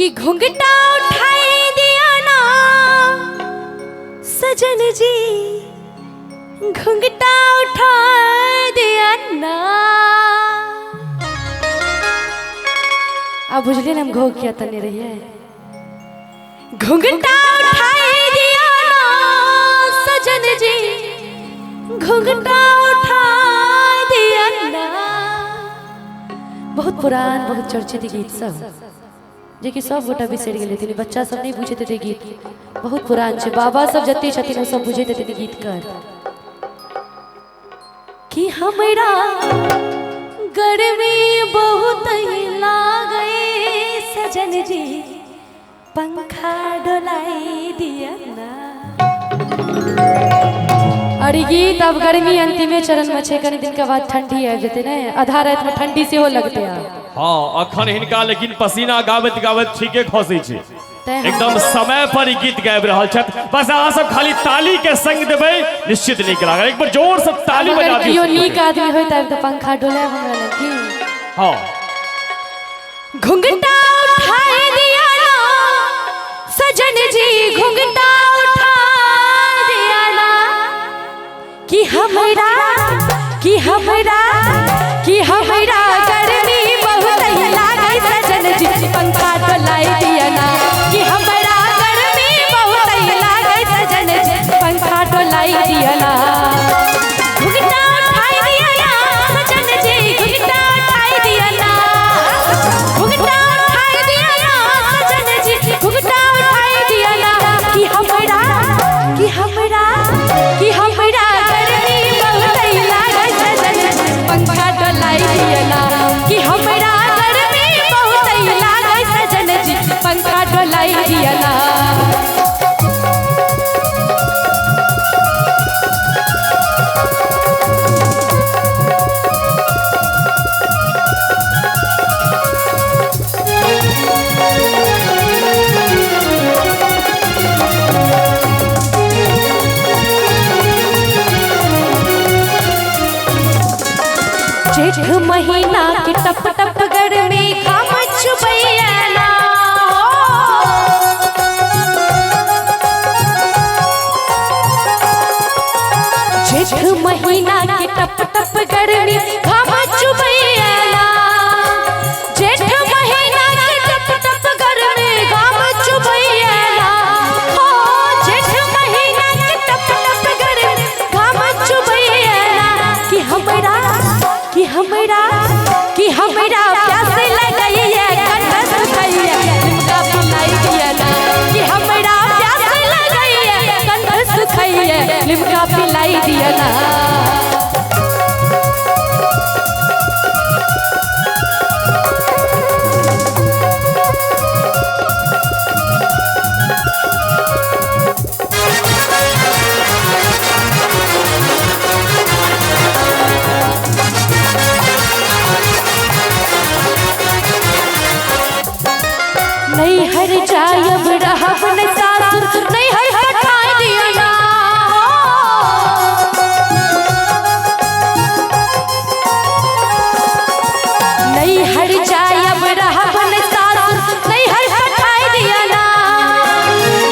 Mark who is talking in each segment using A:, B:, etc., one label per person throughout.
A: कि घुंघटा उठाई दिया ना सजन जी, घुंघटा उठा दिया ना। आप बुझलिए ना हम घोग किया तने रही है। घुंघटा उठाई दिया ना सजन जी, घुंघटा उठा दिया ना। बहुत पुरान बहुत चर्चित गीत सब जे कि सब गोटा बिसर गए थे, बच्चा सब नहीं बुझे थे गीत बहुत पुरान छे। बाबा सब जते छथिन सब बुझे थे गीत कर कि हमरा गर्मी बहुत लागे सजन जी, पंखा डोलाई दिया ना। अरे गीत अब गर्मी अंतिमे चरण में छे, कनी दिन के बाद ठंडी आ जते ने, आधा रात में ठंडी से हो लगते आ।
B: हां अखन हिनका लेकिन पसीना गावत गावत ठीके खसै छे, एकदम समय पर ही गीत गाबि रहल छथ। बस अहाँ सब खाली ताली के संग देबै, निश्चित नीक लागत। एक बार जोर से ताली बजा दियौ।
A: यो नीक आदमी होय तब त पंखा डोलाय हमरा लगी।
B: हां
A: घुंघटा उठाई दिया ना सजन जी, घुंघटा उठा दिया ना। कि हमरा कि हमरा कि हमरा गर्मी बहुत लागे सजन जी, पंखा डोलाई दिया ना। कि हमरा गर्मी बहुत लागे सजन जी, पंखा डोलाई दिया ना। घुंघटा उठाई दिया ना सजन जी, घुंघटा उठाई दिया ना। घुंघटा उठाई दिया ना सजन जी, घुंघटा उठाई दिया ना। कि हमरा कि हमरा कि हमरा गर्मी बहुत लागे सजन जी, पंखा डोलाई दिया ना। कि हमरा गर्मी बहुत लागे सजन जी, पंखा डोलाई दिया ना। जेठ महीना की टप टप गर्मी घाम चुबैया ना। जेठ महीना की टप टप गर्मी घाम चुबैया ना। जेठ महीना की टप टप गर्मी घाम चुबैया ना। हो जेठ महीना की टप टप गर्मी घाम चुबैया ना। कि हमरा कि हमरा कि हमरा प्यास लगैया कटस खैया लिमका पिलाई दिया ना। कि हमरा प्यास लगैया कटस खैया लिमका पिलाई दिया ना। नहीं हर जायब रहब न सासुर, नहीं हर हटाई दिया ना। नहीं हर जायब रहब न सासुर, नहीं हर हटाई दिया ना।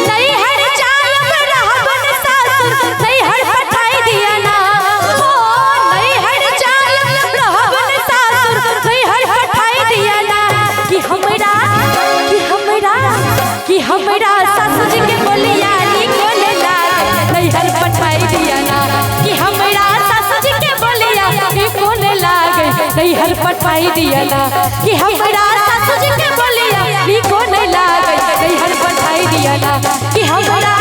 A: नहीं हर जायब रहब न सासुर, नहीं हर हटाई दिया ना। नहीं हर जायब रहब न सासुर, नहीं हर हटाई दिया ना। कि हमरा कि हमरा सासू जी के बोलिया निको न लागे, नहीं हर पठाई दिया ना। कि हमरा सासू जी के बोलिया निको न लागे, नहीं हर पठाई दिया ना। कि हमरा सासू जी के बोलिया निको न लागे, नहीं हर पठाई दिया ना। कि हमरा